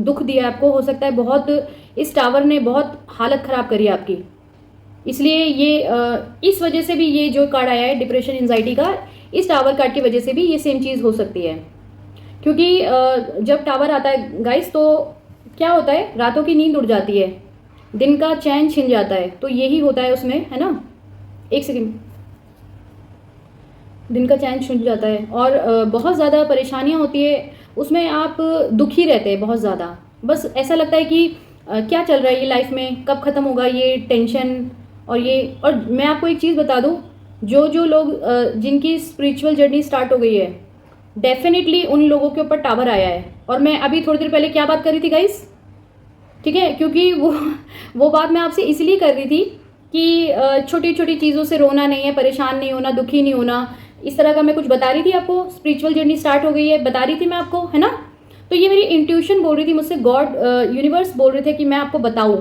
दुख दिया आपको, हो सकता है बहुत इस टावर ने बहुत हालत ख़राब करी है आपकी। इसलिए ये इस वजह से भी ये जो कार्ड आया है डिप्रेशन एंजाइटी का, इस टावर कार्ड की वजह से भी ये सेम चीज़ हो सकती है। क्योंकि जब टावर आता है गाइस तो क्या होता है, रातों की नींद उड़ जाती है, दिन का चैन छिन जाता है, तो यही होता है उसमें, है ना। एक सेकेंड, दिन का चैन छूट जाता है और बहुत ज़्यादा परेशानियाँ होती है उसमें, आप दुखी रहते हैं बहुत ज़्यादा। बस ऐसा लगता है कि क्या चल रहा है ये लाइफ में, कब ख़त्म होगा ये टेंशन और ये। और मैं आपको एक चीज़ बता दूँ, जो जो लोग जिनकी स्पिरिचुअल जर्नी स्टार्ट हो गई है, डेफिनेटली उन लोगों के ऊपर टावर आया है। और मैं अभी थोड़ी देर पहले क्या बात कर रही थी गाइस, ठीक है, क्योंकि वो बात मैं आपसे इसलिए कर रही थी कि छोटी छोटी चीज़ों से रोना नहीं है, परेशान नहीं होना, दुखी नहीं होना, इस तरह का मैं कुछ बता रही थी आपको। स्पिरिचुअल जर्नी स्टार्ट हो गई है बता रही थी मैं आपको, है ना। तो ये मेरी इंट्यूशन बोल रही थी मुझसे, गॉड यूनिवर्स बोल रहे थे कि मैं आपको बताऊँ।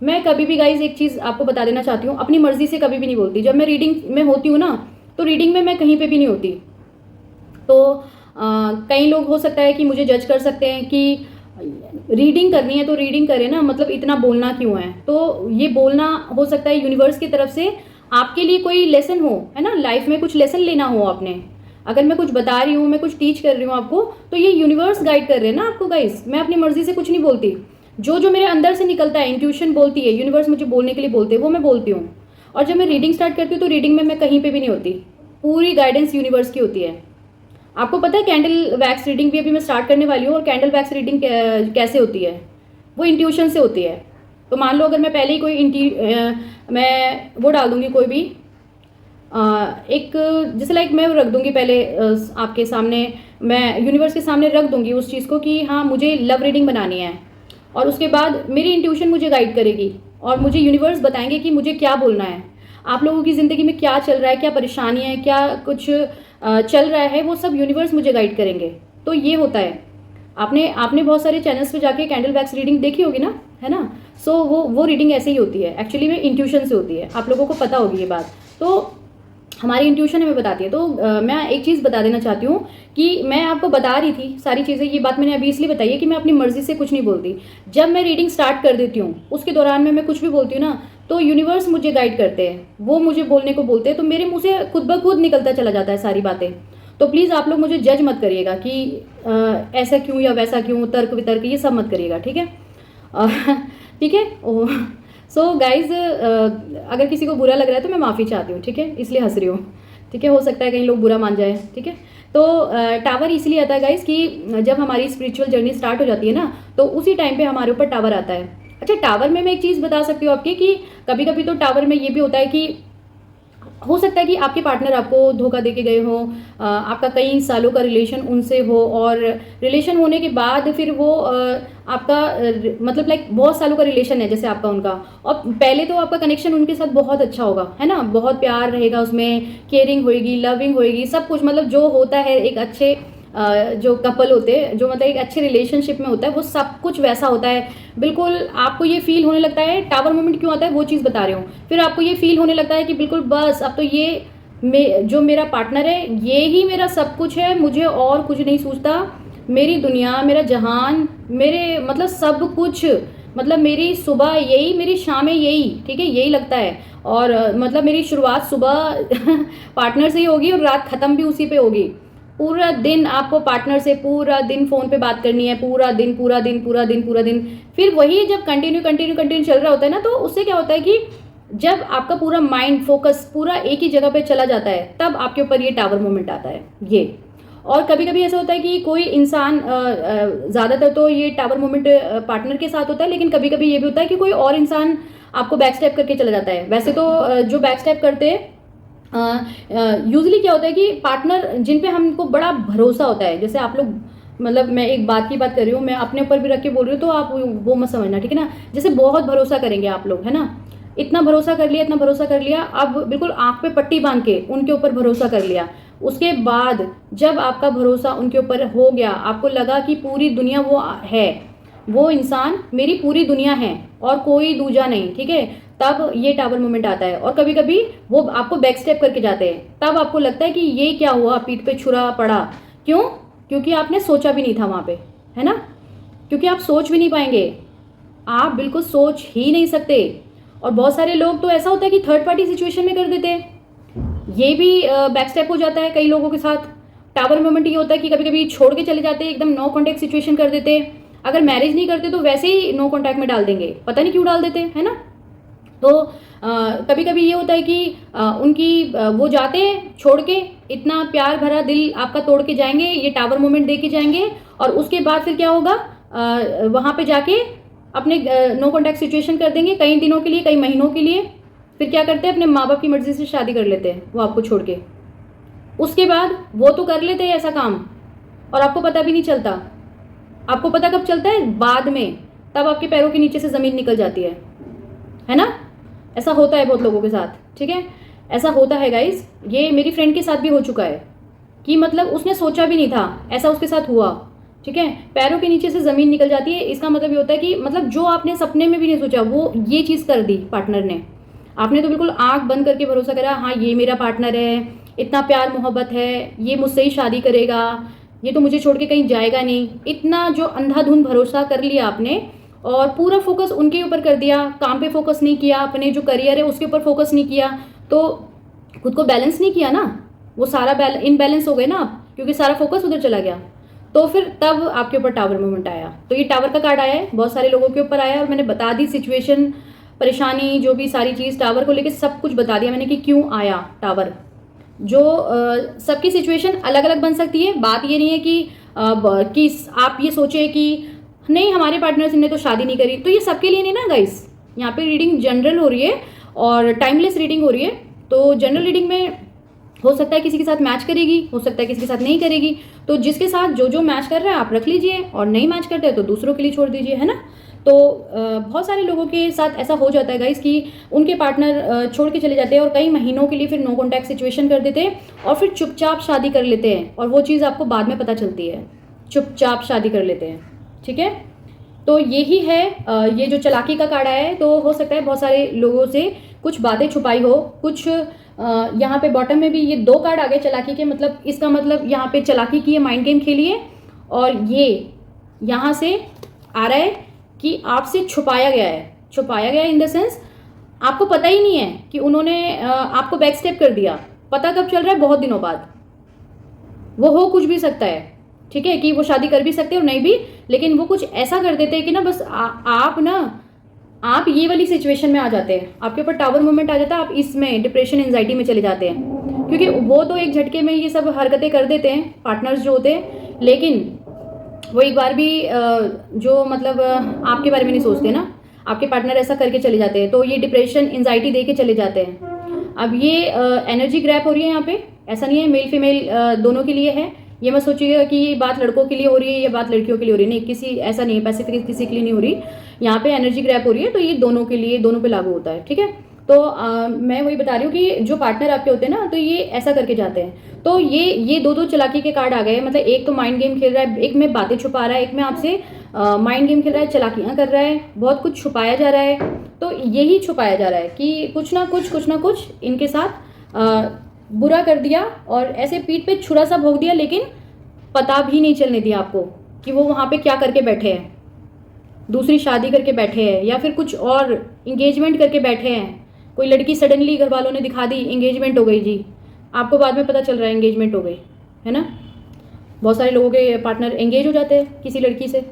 मैं कभी भी गाइज एक चीज़ आपको बता देना चाहती हूँ, अपनी मर्जी से कभी भी नहीं बोलती। जब मैं रीडिंग में होती हूँ ना, तो रीडिंग में मैं कहीं पे भी नहीं होती। तो कई लोग हो सकता है कि मुझे जज कर सकते हैं कि रीडिंग करनी है तो रीडिंग करें ना, मतलब इतना बोलना क्यों है। तो ये बोलना हो सकता है यूनिवर्स की तरफ से आपके लिए कोई लेसन हो, है ना, लाइफ में कुछ लेसन लेना हो आपने। अगर मैं कुछ बता रही हूँ, मैं कुछ टीच कर रही हूँ आपको, तो ये यूनिवर्स गाइड कर रहे हैं ना आपको गाइस। मैं अपनी मर्जी से कुछ नहीं बोलती, जो जो मेरे अंदर से निकलता है, इंट्यूशन बोलती है, यूनिवर्स मुझे बोलने के लिए बोलते हैं, वो मैं बोलती हूँ। और जब मैं रीडिंग स्टार्ट करती हूँ तो रीडिंग में मैं कहीं पे भी नहीं होती, पूरी गाइडेंस यूनिवर्स की होती है। आपको पता है कैंडल वैक्स रीडिंग भी अभी मैं स्टार्ट करने वाली हूँ, और कैंडल वैक्स रीडिंग कैसे होती है, वो इंट्यूशन से होती है। तो मान लो अगर मैं पहले ही कोई मैं वो डाल दूंगी कोई भी एक, जैसे लाइक मैं रख दूंगी पहले आपके सामने, मैं यूनिवर्स के सामने रख दूंगी उस चीज़ को कि हाँ मुझे लव रीडिंग बनानी है, और उसके बाद मेरी इंट्यूशन मुझे गाइड करेगी और मुझे यूनिवर्स बताएंगे कि मुझे क्या बोलना है, आप लोगों की ज़िंदगी में क्या चल रहा है, क्या परेशानी है, क्या कुछ चल रहा है, वो सब यूनिवर्स मुझे गाइड करेंगे। तो ये होता है। आपने बहुत सारे चैनल्स पे जाके कैंडल वैक्स रीडिंग देखी होगी ना, है ना। सो वो रीडिंग ऐसे ही होती है, एक्चुअली में इंट्यूशन से होती है, आप लोगों को पता होगी ये बात। तो हमारी इंट्यूशन हमें बताती है। तो मैं एक चीज़ बता देना चाहती हूँ कि मैं आपको बता रही थी सारी चीज़ें, ये बात मैंने अभी इसलिए बताई है कि मैं अपनी मर्जी से कुछ नहीं बोलती। जब मैं रीडिंग स्टार्ट कर देती हूँ उसके दौरान में मैं कुछ भी बोलती हूँ ना, तो यूनिवर्स मुझे गाइड करते हैं, वो मुझे बोलने को बोलते हैं, तो मेरे मुंह से खुद ब खुद निकलता चला जाता है सारी बातें। तो प्लीज़ आप लोग मुझे जज मत करिएगा कि ऐसा क्यों या वैसा क्यों, तर्क वितर्क ये सब मत करिएगा, ठीक है। ठीक है। सो गाइज, अगर किसी को बुरा लग रहा है तो मैं माफ़ी चाहती हूँ, ठीक है, इसलिए हंस रही हूँ, ठीक है। हो सकता है कहीं लोग बुरा मान जाए, ठीक है। तो टावर इसलिए आता है गाइज कि जब हमारी स्पिरिचुअल जर्नी स्टार्ट हो जाती है ना, तो उसी टाइम पे हमारे ऊपर टावर आता है। अच्छा, टावर में मैं एक चीज़ बता सकती हूँ आपकी कि कभी कभी तो टावर में ये भी होता है कि हो सकता है कि आपके पार्टनर आपको धोखा दे के गए हो, आपका कई सालों का रिलेशन उनसे हो, और रिलेशन होने के बाद फिर वो आपका मतलब लाइक बहुत सालों का रिलेशन है जैसे आपका उनका, और पहले तो आपका कनेक्शन उनके साथ बहुत अच्छा होगा, है ना, बहुत प्यार रहेगा उसमें, केयरिंग होएगी, लविंग होएगी, सब कुछ, मतलब जो होता है एक अच्छे जो कपल होते हैं, जो मतलब एक अच्छे रिलेशनशिप में होता है, वो सब कुछ वैसा होता है बिल्कुल। आपको ये फील होने लगता है, टावर मोमेंट क्यों आता है वो चीज़ बता रही हूँ। फिर आपको ये फील होने लगता है कि बिल्कुल बस अब तो ये जो मेरा पार्टनर है ये ही मेरा सब कुछ है, मुझे और कुछ नहीं सूझता, मेरी दुनिया, मेरा जहान, मेरे मतलब सब कुछ, मतलब मेरी सुबह यही, मेरी शामें यही, ठीक है, यही लगता है। और मतलब मेरी शुरुआत सुबह पार्टनर से ही होगी और रात ख़त्म भी उसी पे होगी। पूरा दिन आपको पार्टनर से पूरा दिन फ़ोन पे बात करनी है, पूरा दिन पूरा दिन पूरा दिन पूरा दिन। फिर वही जब कंटिन्यू चल रहा होता है ना, तो उससे क्या होता है कि जब आपका पूरा माइंड फोकस पूरा एक ही जगह पे चला जाता है, तब आपके ऊपर ये टावर मोमेंट आता है ये। और कभी कभी ऐसा होता है कि कोई इंसान, ज़्यादातर तो ये टावर मोमेंट पार्टनर के साथ होता है, लेकिन कभी कभी ये भी होता है कि कोई और इंसान आपको बैक स्टेप करके चला जाता है। वैसे तो जो बैक स्टेप करते हैं यूजली क्या होता है कि पार्टनर जिन पे हमको बड़ा भरोसा होता है, जैसे आप लोग, मतलब मैं एक बात की बात कर रही हूँ, मैं अपने ऊपर भी रख के बोल रही हूँ, तो आप वो मत समझना, ठीक है ना। जैसे बहुत भरोसा करेंगे आप लोग, है ना, इतना भरोसा कर लिया, इतना भरोसा कर लिया, अब बिल्कुल आंख पे पट्टी बांध के उनके ऊपर भरोसा कर लिया। उसके बाद जब आपका भरोसा उनके ऊपर हो गया, आपको लगा कि पूरी दुनिया वो है, वो इंसान मेरी पूरी दुनिया है और कोई दूजा नहीं, ठीक है, तब ये टावर मोमेंट आता है। और कभी कभी वो आपको बैक स्टेप करके जाते हैं, तब आपको लगता है कि ये क्या हुआ, पीठ पे छुरा पड़ा, क्यों, क्योंकि आपने सोचा भी नहीं था वहां पे, है ना। क्योंकि आप सोच भी नहीं पाएंगे, आप बिल्कुल सोच ही नहीं सकते। और बहुत सारे लोग तो ऐसा होता है कि थर्ड पार्टी सिचुएशन में कर देते हैं, ये भी बैक स्टेप हो जाता है कई लोगों के साथ। टावर मोमेंट ये होता है कि कभी कभी छोड़ के चले जाते हैं, एकदम नो कॉन्टैक्ट सिचुएशन कर देते हैं। अगर मैरिज नहीं करते तो वैसे ही नो कॉन्टैक्ट में डाल देंगे, पता नहीं क्यों डाल देते हैं, है ना। तो कभी कभी ये होता है कि वो जाते हैं छोड़ के, इतना प्यार भरा दिल आपका तोड़ के जाएंगे, ये टावर मोमेंट दे के जाएंगे, और उसके बाद फिर क्या होगा, वहाँ पे जाके अपने नो कॉन्टैक्ट सिचुएशन कर देंगे कई दिनों के लिए, कई महीनों के लिए। फिर क्या करते हैं, अपने माँ बाप की मर्जी से शादी कर लेते हैं वो आपको छोड़ के। उसके बाद वो तो कर लेते हैं ऐसा काम, और आपको पता भी नहीं चलता। आपको पता कब चलता है, बाद में, तब आपके पैरों के नीचे से ज़मीन निकल जाती है ना। ऐसा होता है बहुत लोगों के साथ, ठीक है, ऐसा होता है गाइस। ये मेरी फ्रेंड के साथ भी हो चुका है कि मतलब उसने सोचा भी नहीं था, ऐसा उसके साथ हुआ, ठीक है। पैरों के नीचे से ज़मीन निकल जाती है, इसका मतलब ये होता है कि मतलब जो आपने सपने में भी नहीं सोचा वो ये चीज़ कर दी पार्टनर ने। आपने तो बिल्कुल आंख बंद करके भरोसा करा, हाँ ये मेरा पार्टनर है, इतना प्यार मोहब्बत है, ये मुझसे ही शादी करेगा, ये तो मुझे छोड़ के कहीं जाएगा नहीं, इतना जो अंधाधुंध भरोसा कर लिया आपने, और पूरा फोकस उनके ऊपर कर दिया, काम पे फोकस नहीं किया, अपने जो करियर है उसके ऊपर फोकस नहीं किया, तो खुद को बैलेंस नहीं किया ना, वो सारा इनबैलेंस हो गए ना आप, क्योंकि सारा फोकस उधर चला गया। तो फिर तब आपके ऊपर टावर मोमेंट आया। तो ये टावर का कार्ड आया है, बहुत सारे लोगों के ऊपर आया, और मैंने बता दी सिचुएशन, परेशानी, जो भी सारी चीज़ टावर को लेकर सब कुछ बता दिया मैंने कि क्यों आया टावर। जो सबकी सिचुएशन अलग अलग बन सकती है। बात ये नहीं है कि आप ये सोचे कि नहीं हमारे पार्टनर ने तो शादी नहीं करी, तो ये सबके लिए नहीं ना गाइस। यहाँ पे रीडिंग जनरल हो रही है और टाइमलेस रीडिंग हो रही है। तो जनरल रीडिंग में हो सकता है किसी के साथ मैच करेगी, हो सकता है किसी के साथ नहीं करेगी। तो जिसके साथ जो जो मैच कर रहा है आप रख लीजिए, और नहीं मैच करते हैं तो दूसरों के लिए छोड़ दीजिए, है ना। तो बहुत सारे लोगों के साथ ऐसा हो जाता है गाइस कि उनके पार्टनर छोड़ के चले जाते हैं, और कई महीनों के लिए फिर नो कॉन्टैक्ट सिचुएशन कर देते हैं, और फिर चुपचाप शादी कर लेते हैं, और वो चीज़ आपको बाद में पता चलती है, चुपचाप शादी कर लेते हैं, ठीक है। तो यही है, ये जो चालाकी का कार्ड आया है, तो हो सकता है बहुत सारे लोगों से कुछ बातें छुपाई हो, कुछ यहाँ पे बॉटम में भी ये 2 कार्ड आ गए चालाकी के, मतलब इसका मतलब यहाँ पे चालाकी की है, माइंड गेम खेली है, और ये यहाँ से आ रहा है कि आपसे छुपाया गया है। छुपाया गया इन द सेंस आपको पता ही नहीं है कि उन्होंने आपको बैक स्टेप कर दिया। पता कब चल रहा है, बहुत दिनों बाद। वो हो कुछ भी सकता है, ठीक है, कि वो शादी कर भी सकते हैं और नहीं भी, लेकिन वो कुछ ऐसा कर देते हैं कि ना बस आप ये वाली सिचुएशन में आ जाते हैं, आपके ऊपर टावर मोमेंट आ जाता है, आप इसमें डिप्रेशन एंजाइटी में चले जाते हैं, क्योंकि वो तो एक झटके में ये सब हरकतें कर देते हैं पार्टनर्स जो होते हैं, लेकिन वो एक बार भी जो मतलब आपके बारे में नहीं सोचते ना, आपके पार्टनर ऐसा करके चले जाते हैं, तो ये डिप्रेशन एंजाइटी दे के चले जाते हैं। अब ये एनर्जी ग्रैप हो रही है यहाँ पे, ऐसा नहीं है मेल फीमेल दोनों के लिए है। ये मत सोचिएगा कि ये बात लड़कों के लिए हो रही है, ये बात लड़कियों के लिए हो रही है, नहीं, किसी ऐसा नहीं है, पैसिफिक किसी के लिए नहीं हो रही। यहाँ पे एनर्जी ग्रैप हो रही है, तो ये दोनों के लिए, दोनों पे लागू होता है, ठीक है। तो मैं वही बता रही हूँ कि जो पार्टनर आपके होते हैं ना, तो ये ऐसा करके जाते हैं। तो ये 2 चालाकी के कार्ड आ गए, मतलब एक तो माइंड गेम खेल रहा है, एक में बातें छुपा रहा है, एक में आपसे माइंड गेम खेल रहा है, चालाकियाँ कर रहा है, बहुत कुछ छुपाया जा रहा है। तो यही छुपाया जा रहा है कि कुछ ना कुछ इनके साथ बुरा कर दिया, और ऐसे पीठ पे छुरा सा भोंक दिया, लेकिन पता भी नहीं चलने दिया आपको कि वो वहाँ पे क्या करके बैठे हैं, दूसरी शादी करके बैठे हैं, या फिर कुछ और इंगेजमेंट करके बैठे हैं। कोई लड़की सडनली घर वालों ने दिखा दी, इंगेजमेंट हो गई जी, आपको बाद में पता चल रहा है इंगेजमेंट हो गई, है ना। बहुत सारे लोगों के पार्टनर एंगेज हो जाते हैं किसी लड़की से,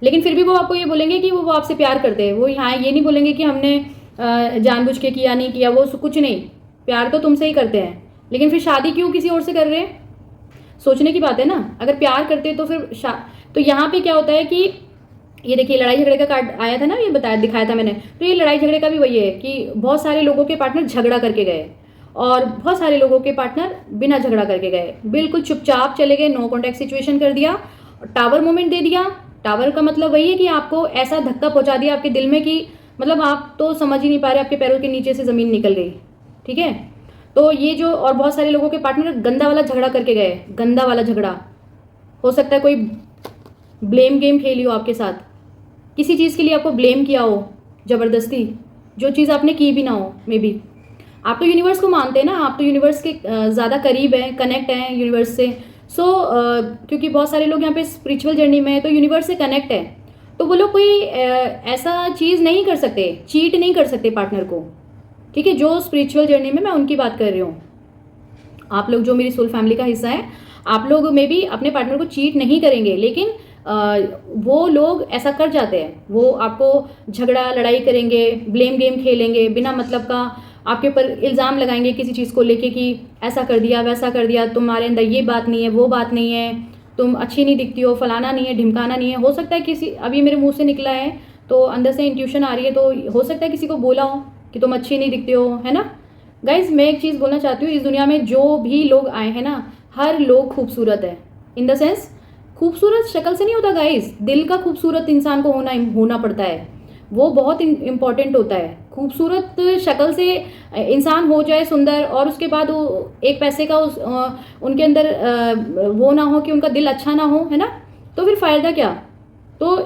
लेकिन फिर भी वो आपको ये बोलेंगे कि वो आपसे प्यार करते हैं। वो यहाँ ये नहीं बोलेंगे कि हमने जानबूझ के किया, नहीं किया, वो कुछ नहीं, प्यार तो तुमसे ही करते हैं, लेकिन फिर शादी क्यों किसी और से कर रहे हैं, सोचने की बात है ना। अगर प्यार करते तो फिर तो यहाँ पे क्या होता है कि ये देखिए लड़ाई झगड़े का कार्ड आया था ना, ये बताया दिखाया था मैंने, तो ये लड़ाई झगड़े का भी वही है कि बहुत सारे लोगों के पार्टनर झगड़ा करके गए, और बहुत सारे लोगों के पार्टनर बिना झगड़ा करके गए, बिल्कुल चुपचाप चले गए, नो कॉन्टैक्ट सिचुएशन कर दिया, टावर मोमेंट दे दिया। टावर का मतलब वही है कि आपको ऐसा धक्का पहुंचा दिया आपके दिल में कि मतलब आप तो समझ ही नहीं पा रहे, आपके पैरों के नीचे से ज़मीन निकल गई, ठीक है। तो ये जो, और बहुत सारे लोगों के पार्टनर गंदा वाला झगड़ा करके गए, गंदा वाला झगड़ा हो सकता है, कोई ब्लेम गेम खेली हो आपके साथ, किसी चीज़ के लिए आपको ब्लेम किया हो ज़बरदस्ती, जो चीज़ आपने की भी ना हो। मे बी आप तो यूनिवर्स को मानते हैं ना, आप तो यूनिवर्स के ज़्यादा करीब हैं, कनेक्ट हैं यूनिवर्स से, क्योंकि बहुत सारे लोग यहाँ पे स्पिरिचुअल जर्नी में है, तो यूनिवर्स से कनेक्ट है, तो वो लोग कोई ऐसा चीज़ नहीं कर सकते, चीट नहीं कर सकते पार्टनर को, ठीक है। जो स्पिरिचुअल जर्नी में, मैं उनकी बात कर रही हूँ। आप लोग जो मेरी सोल फैमिली का हिस्सा है, आप लोग में भी अपने पार्टनर को चीट नहीं करेंगे, लेकिन वो लोग ऐसा कर जाते हैं। वो आपको झगड़ा लड़ाई करेंगे, ब्लेम गेम खेलेंगे, बिना मतलब का आपके ऊपर इल्ज़ाम लगाएंगे किसी चीज़ को लेके कि ऐसा कर दिया, वैसा कर दिया, तुम्हारे अंदर ये बात नहीं है, वो बात नहीं है, तुम अच्छी नहीं दिखती हो, फलाना नहीं है, ढिमकाना नहीं है। हो सकता है किसी, अभी मेरे मुंह से निकला है तो अंदर से इंट्यूशन आ रही है, तो हो सकता है किसी को बोला हो कि तुम अच्छी नहीं दिखते हो, है ना। गाइज, मैं एक चीज़ बोलना चाहती हूँ, इस दुनिया में जो भी लोग आए हैं ना, हर लोग खूबसूरत है। इन द सेंस, खूबसूरत शक्ल से नहीं होता गाइज, दिल का खूबसूरत इंसान को होना पड़ता है, वो बहुत इम्पॉर्टेंट होता है। खूबसूरत शक्ल से इंसान हो जाए सुंदर, और उसके बाद वो एक पैसे का उनके अंदर वो ना हो कि उनका दिल अच्छा ना हो, है ना, तो फिर फ़ायदा क्या। तो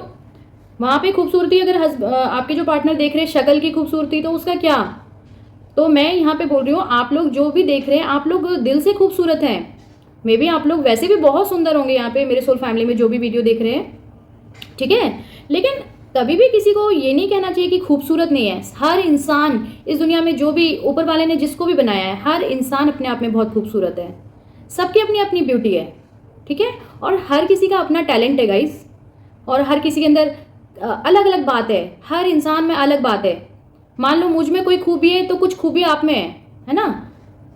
वहाँ पे खूबसूरती, अगर आपके जो पार्टनर देख रहे हैं शक्ल की खूबसूरती, तो उसका क्या। तो मैं यहाँ पे बोल रही हूँ, आप लोग जो भी देख रहे हैं, आप लोग दिल से खूबसूरत हैं। मे बी आप लोग वैसे भी बहुत सुंदर होंगे यहाँ पे मेरे सोल फैमिली में जो भी वीडियो देख रहे हैं, ठीक है। लेकिन कभी भी किसी को ये नहीं कहना चाहिए कि खूबसूरत नहीं है। हर इंसान इस दुनिया में, जो भी ऊपर वाले ने जिसको भी बनाया है, हर इंसान अपने आप में बहुत खूबसूरत है। सबकी अपनी अपनी ब्यूटी है, ठीक है। और हर किसी का अपना टैलेंट है गाइस, और हर किसी के अंदर अलग अलग बात है, हर इंसान में अलग बात है। मान लो मुझ में कोई खूबी है, तो कुछ खूबी आप में है ना।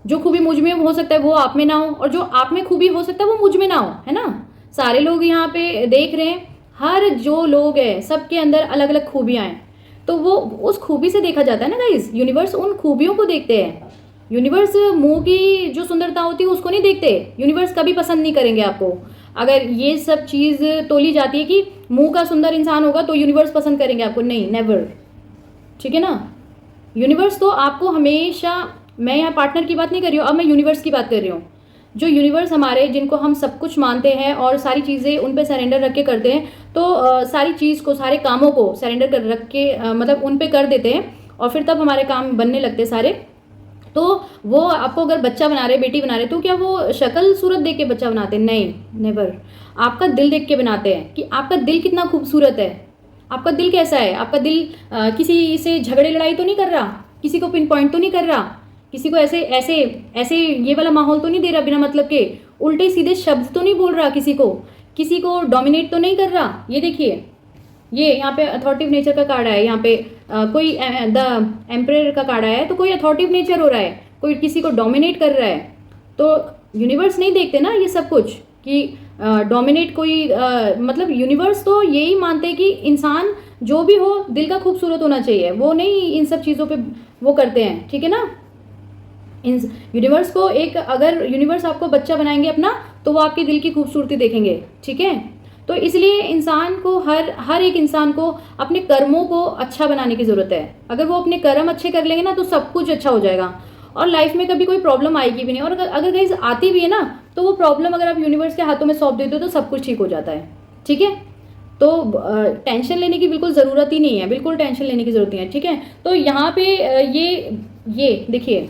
जो खूबी मुझ में हो सकता है वो आप में ना हो, और जो आप में खूबी हो सकता है वो मुझ में ना हो, है ना। सारे लोग यहाँ पे देख रहे हैं, हर जो लोग हैं सबके अंदर अलग अलग खूबियाँ हैं, तो वो उस खूबी से देखा जाता है ना गाइस। यूनिवर्स उन खूबियों को देखते हैं। यूनिवर्स मुंह की जो सुंदरता होती है उसको नहीं देखते। यूनिवर्स कभी पसंद नहीं करेंगे आपको। अगर ये सब चीज़ तोली जाती है कि मुंह का सुंदर इंसान होगा तो यूनिवर्स पसंद करेंगे आपको, नहीं, नेवर, ठीक है ना। यूनिवर्स तो आपको हमेशा, मैं यहाँ पार्टनर की बात नहीं कर रही हूँ, अब मैं यूनिवर्स की बात कर रही हूँ। जो यूनिवर्स हमारे, जिनको हम सब कुछ मानते हैं और सारी चीज़ें उन पे सरेंडर रख के करते हैं, तो सारी चीज़ को, सारे कामों को सरेंडर कर रख के मतलब उन पे कर देते हैं, और फिर तब हमारे काम बनने लगते हैं सारे। तो वो आपको अगर बच्चा बना रहे, बेटी बना रहे, तो क्या वो शक्ल सूरत देख के बच्चा बनाते हैं? नहीं, नेवर। आपका दिल देख के बनाते हैं कि आपका दिल कितना खूबसूरत है, आपका दिल कैसा है। आपका दिल किसी से झगड़े लड़ाई तो नहीं कर रहा, किसी को पिन पॉइंट तो नहीं कर रहा, किसी को ऐसे ऐसे ऐसे ये वाला माहौल तो नहीं दे रहा बिना मतलब के, उल्टे सीधे शब्द तो नहीं बोल रहा, किसी को डोमिनेट तो नहीं कर रहा। ये देखिए, ये यहाँ पे अथॉरिटिव नेचर का कार्ड है, यहाँ पे कोई द एम्परर का कार्ड आया है, तो कोई अथॉरिटिव नेचर हो रहा है, कोई किसी को डोमिनेट कर रहा है। तो यूनिवर्स नहीं देखते ना ये सब कुछ कि डोमिनेट कोई मतलब यूनिवर्स तो यही मानते हैं कि इंसान जो भी हो दिल का खूबसूरत होना चाहिए, वो नहीं इन सब चीज़ों पे वो करते हैं, ठीक है ना। यूनिवर्स को एक, अगर यूनिवर्स आपको बच्चा बनाएंगे अपना, तो वो आपके दिल की खूबसूरती देखेंगे, ठीक है। तो इसलिए इंसान को, हर एक इंसान को अपने कर्मों को अच्छा बनाने की ज़रूरत है। अगर वो अपने कर्म अच्छे कर लेंगे ना, तो सब कुछ अच्छा हो जाएगा और लाइफ में कभी कोई प्रॉब्लम आएगी भी नहीं। और अगर गाइस आती भी है ना, तो वो प्रॉब्लम अगर आप यूनिवर्स के हाथों में सौंप देते हो तो सब कुछ ठीक हो जाता है, ठीक है। तो टेंशन लेने की बिल्कुल ज़रूरत ही नहीं है, बिल्कुल टेंशन लेने की ज़रूरत नहीं है, ठीक है। तो यहाँ पे ये देखिए,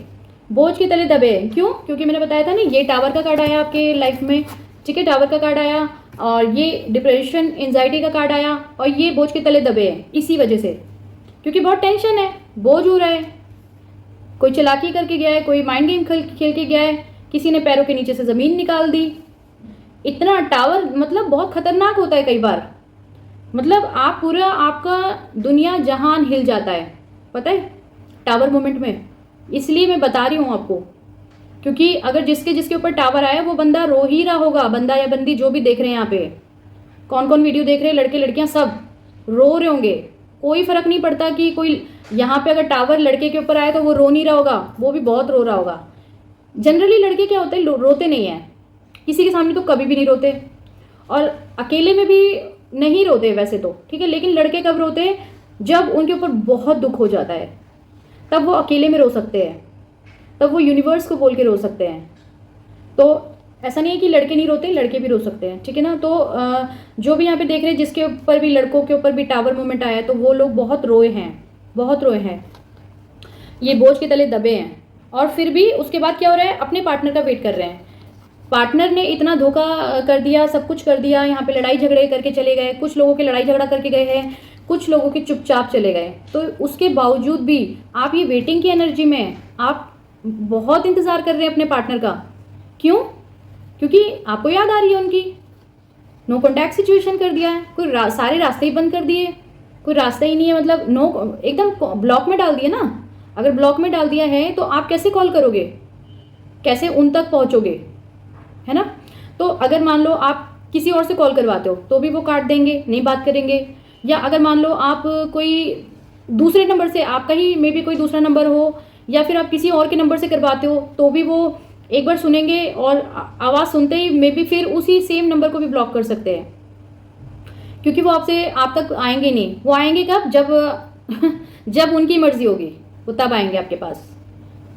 बोझ के तले दबे, क्यों? क्योंकि मैंने बताया था ना, ये टावर का कार्ड आया आपके लाइफ में, ठीक है, टावर का कार्ड आया, और ये डिप्रेशन एंजाइटी का कार्ड आया, और ये बोझ के तले दबे हैं इसी वजह से, क्योंकि बहुत टेंशन है, बोझ हो रहा है। कोई चालाकी करके गया है, कोई माइंड गेम खेल के गया है, किसी ने पैरों के नीचे से ज़मीन निकाल दी। इतना टावर मतलब बहुत खतरनाक होता है कई बार, मतलब आप पूरा, आपका दुनिया जहान हिल जाता है, पता है, टावर मोमेंट में। इसलिए मैं बता रही हूँ आपको, क्योंकि अगर जिसके ऊपर टावर आया वो बंदा रो ही रहा होगा, बंदा या बंदी जो भी देख रहे हैं यहाँ पे, कौन कौन वीडियो देख रहे हैं, लड़के लड़कियां सब रो रहे होंगे। कोई फर्क नहीं पड़ता कि कोई यहाँ पे अगर टावर लड़के के ऊपर आया तो वो रो नहीं रहा होगा, वो भी बहुत रो रहा होगा। जनरली लड़के क्या होते हैं, रोते नहीं है, किसी के सामने तो कभी भी नहीं रोते, और अकेले में भी नहीं रोते वैसे तो, ठीक है। लेकिन लड़के कब रोते हैं? जब उनके ऊपर बहुत दुख हो जाता है, तब वो अकेले में रो सकते हैं, तब वो यूनिवर्स को बोल के रो सकते हैं। तो ऐसा नहीं है कि लड़के नहीं रोते, लड़के भी रो सकते हैं, ठीक है ना। तो जो भी यहाँ पे देख रहे हैं, जिसके ऊपर भी, लड़कों के ऊपर भी टावर मूवमेंट आया है, तो वो लोग बहुत रोए हैं, बहुत रोए हैं, ये बोझ के तले दबे हैं। और फिर भी उसके बाद क्या हो रहा है, अपने पार्टनर का वेट कर रहे हैं। पार्टनर ने इतना धोखा कर दिया, सब कुछ कर दिया, यहाँ पे लड़ाई झगड़े करके चले गए, कुछ लोगों के लड़ाई झगड़ा करके गए हैं, कुछ लोगों के चुपचाप चले गए। तो उसके बावजूद भी आप ये वेटिंग की एनर्जी में आप बहुत इंतज़ार कर रहे हैं अपने पार्टनर का। क्यों? क्योंकि आपको याद आ रही है उनकी। नो कॉन्टैक्ट सिचुएशन कर दिया है, कोई सारे रास्ते ही बंद कर दिए, कोई रास्ता ही नहीं है, मतलब नो, एकदम ब्लॉक में डाल दिया ना। अगर ब्लॉक में डाल दिया है तो आप कैसे कॉल करोगे, कैसे उन तक पहुंचोगे, है ना। तो अगर मान लो आप किसी और से कॉल करवाते हो तो भी वो काट देंगे, नहीं बात करेंगे। या अगर मान लो आप कोई दूसरे नंबर से, आपका ही मे बी कोई दूसरा नंबर हो, या फिर आप किसी और के नंबर से करवाते हो तो भी वो एक बार सुनेंगे और आवाज़ सुनते ही मे बी फिर उसी सेम नंबर को भी ब्लॉक कर सकते हैं, क्योंकि वो आपसे आप तक आएंगे नहीं। वो आएंगे कब? जब उनकी मर्जी होगी वो तब आएंगे आपके पास।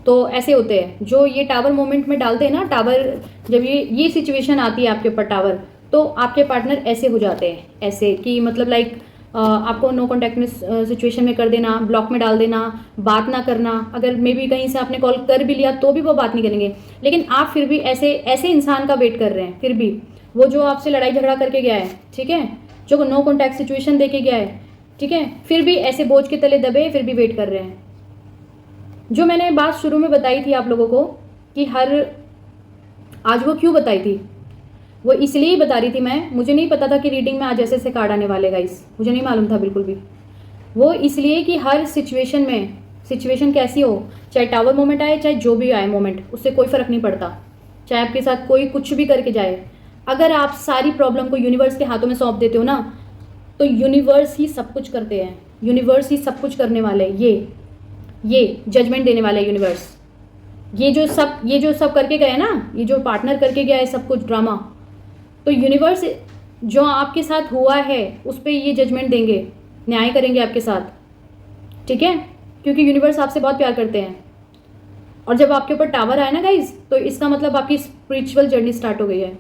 तो ऐसे होते हैं जो ये टावर मोमेंट में डालते हैं ना, टावर, जब ये सिचुएशन आती है आपके ऊपर टावर, तो आपके पार्टनर ऐसे हो जाते हैं, ऐसे कि मतलब लाइक आपको नो कॉन्टैक्ट सिचुएशन में कर देना, ब्लॉक में डाल देना, बात ना करना। अगर मे बी कहीं से आपने कॉल कर भी लिया तो भी वो बात नहीं करेंगे, लेकिन आप फिर भी ऐसे ऐसे इंसान का वेट कर रहे हैं। फिर भी वो जो आपसे लड़ाई झगड़ा करके गया है, ठीक है, जो नो कॉन्टैक्ट सिचुएशन दे के गया है, ठीक है, फिर भी ऐसे बोझ के तले दबे, फिर भी वेट कर रहे हैं। जो मैंने बात शुरू में बताई थी आप लोगों को कि आज वो क्यों बताई थी, वो इसलिए ही बता रही थी मैं, मुझे नहीं पता था कि रीडिंग में आज ऐसे कार्ड आने वाले गाइस, मुझे नहीं मालूम था बिल्कुल भी। वो इसलिए कि हर सिचुएशन में, सिचुएशन कैसी हो, चाहे टावर मोमेंट आए चाहे जो भी आए मोमेंट, उससे कोई फ़र्क नहीं पड़ता। चाहे आपके साथ कोई कुछ भी करके जाए, अगर आप सारी प्रॉब्लम को यूनिवर्स के हाथों में सौंप देते हो ना, तो यूनिवर्स ही सब कुछ करते हैं, यूनिवर्स ही सब कुछ करने वाले हैं। ये जजमेंट देने वाला है यूनिवर्स। ये जो सब करके गए ना, ये जो पार्टनर करके गया है सब कुछ ड्रामा, तो यूनिवर्स जो आपके साथ हुआ है उस पर ये जजमेंट देंगे, न्याय करेंगे आपके साथ, ठीक है, क्योंकि यूनिवर्स आपसे बहुत प्यार करते हैं। और जब आपके ऊपर टावर आए ना गाइज, तो इसका मतलब आपकी स्पिरिचुअल जर्नी स्टार्ट हो गई है।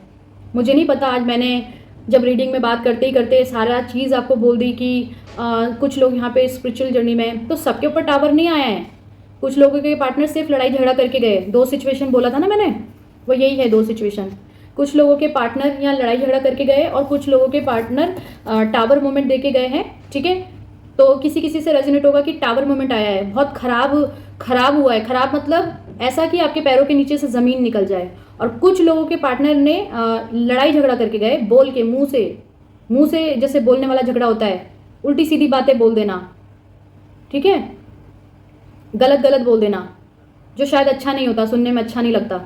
मुझे नहीं पता, आज मैंने जब रीडिंग में बात करते ही करते सारा चीज़ आपको बोल दी कि कुछ लोग यहाँ पे स्पिरिचुअल जर्नी में, तो सबके ऊपर टावर नहीं आया है। कुछ लोगों के पार्टनर सिर्फ लड़ाई झगड़ा करके गए। 2 सिचुएशन बोला था ना मैंने, वो यही है 2 सिचुएशन। कुछ लोगों के पार्टनर यहाँ लड़ाई झगड़ा करके गए और कुछ लोगों के पार्टनर टावर मोमेंट दे के गए हैं, ठीक है। तो किसी किसी से रेजोनेट होगा कि टावर मोमेंट आया है, बहुत खराब हुआ है। खराब मतलब ऐसा कि आपके पैरों के नीचे से ज़मीन निकल जाए। और कुछ लोगों के पार्टनर ने लड़ाई झगड़ा करके गए, बोल के, मुंह से जैसे बोलने वाला झगड़ा होता है, उल्टी सीधी बातें बोल देना, ठीक है, गलत बोल देना, जो शायद अच्छा नहीं होता, सुनने में अच्छा नहीं लगता।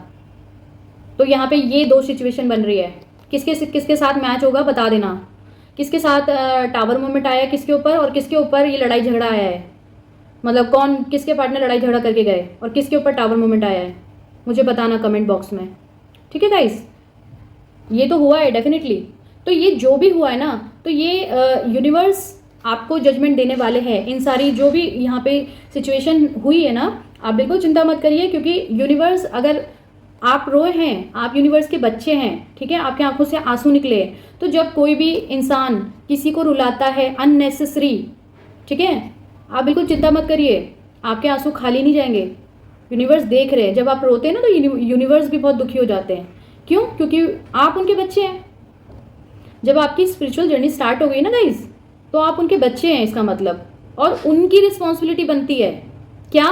तो यहाँ पे ये 2 सिचुएशन बन रही है। किसके साथ मैच होगा बता देना, किसके साथ टावर मोमेंट आया है, किसके ऊपर, और किसके ऊपर ये लड़ाई झगड़ा आया है, मतलब कौन, किसके पार्टनर लड़ाई झगड़ा करके गए और किसके ऊपर टावर मोमेंट आया है, मुझे बताना कमेंट बॉक्स में, ठीक है गाइस। ये तो हुआ है डेफिनेटली। तो ये जो भी हुआ है ना, तो ये यूनिवर्स आपको जजमेंट देने वाले हैं। इन सारी जो भी यहाँ पे सिचुएशन हुई है ना, आप बिल्कुल चिंता मत करिए, क्योंकि यूनिवर्स, अगर आप रोए हैं, आप यूनिवर्स के बच्चे हैं, ठीक है, आपकी आंखों से आंसू निकले, तो जब कोई भी इंसान किसी को रुलाता है अननेसेसरी, ठीक है, आप बिल्कुल चिंता मत करिए, आपके आंसू खाली नहीं जाएंगे। यूनिवर्स देख रहे हैं, जब आप रोते हैं ना तो यूनिवर्स भी बहुत दुखी हो जाते हैं। क्यों? क्योंकि आप उनके बच्चे हैं। जब आपकी स्पिरिचुअल जर्नी स्टार्ट हो गई ना गाइज, तो आप उनके बच्चे हैं, इसका मतलब, और उनकी रिस्पॉन्सिबिलिटी बनती है क्या,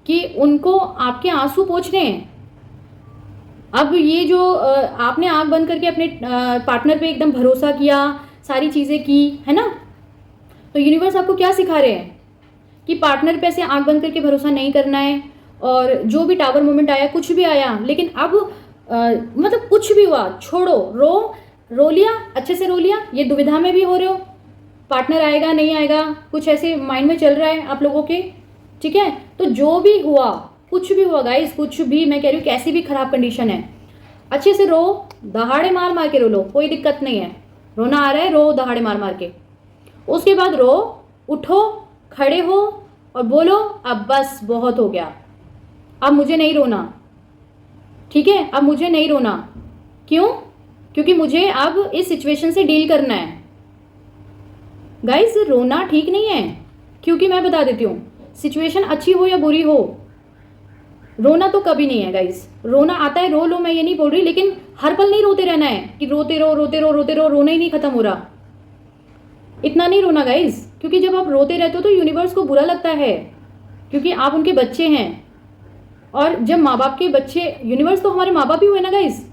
कि उनको आपके आंसू पोंछने हैं। अब ये जो आपने आंख बंद करके अपने पार्टनर पे एकदम भरोसा किया, सारी चीज़ें की, है ना, तो यूनिवर्स आपको क्या सिखा रहे हैं कि पार्टनर पे ऐसे आंख बंद करके भरोसा नहीं करना है। और जो भी टावर मोमेंट आया, कुछ भी आया, लेकिन अब मतलब कुछ भी हुआ, छोड़ो, रो लिया, अच्छे से रो लिया। ये दुविधा में भी हो रहे हो, पार्टनर आएगा नहीं आएगा, कुछ ऐसे माइंड में चल रहा है आप लोगों के, ठीक है। तो जो भी हुआ, कुछ भी हुआ गाइस, कुछ भी, मैं कह रही हूँ कैसी भी खराब कंडीशन है, अच्छे से रो, दहाड़े मार के रो लो, कोई दिक्कत नहीं है। रोना आ रहा है, रो दहाड़े मार के। उसके बाद रो, उठो, खड़े हो और बोलो अब बस बहुत हो गया, अब मुझे नहीं रोना, ठीक है, अब मुझे नहीं रोना। क्यों? क्योंकि मुझे अब इस सिचुएशन से डील करना है। गाइस, रोना ठीक नहीं है, क्योंकि मैं बता देती हूँ, सिचुएशन अच्छी हो या बुरी हो, रोना तो कभी नहीं है गाइस, रोना आता है रो लो, मैं ये नहीं बोल रही, लेकिन हर पल नहीं रोते रहना है कि रोते रहो रोते रहो रोते रहो, रोना ही नहीं खत्म हो रहा। इतना नहीं रोना गाइस, क्योंकि जब आप रोते रहते हो तो यूनिवर्स को बुरा लगता है, क्योंकि आप उनके बच्चे हैं। और जब माँ बाप के बच्चे, यूनिवर्स तो हमारे माँ बाप ही हुए ना गाइस,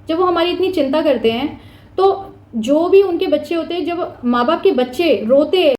जब वो हमारी इतनी चिंता करते हैं, तो जो भी उनके बच्चे होते हैं, जब माँ बाप के बच्चे रोते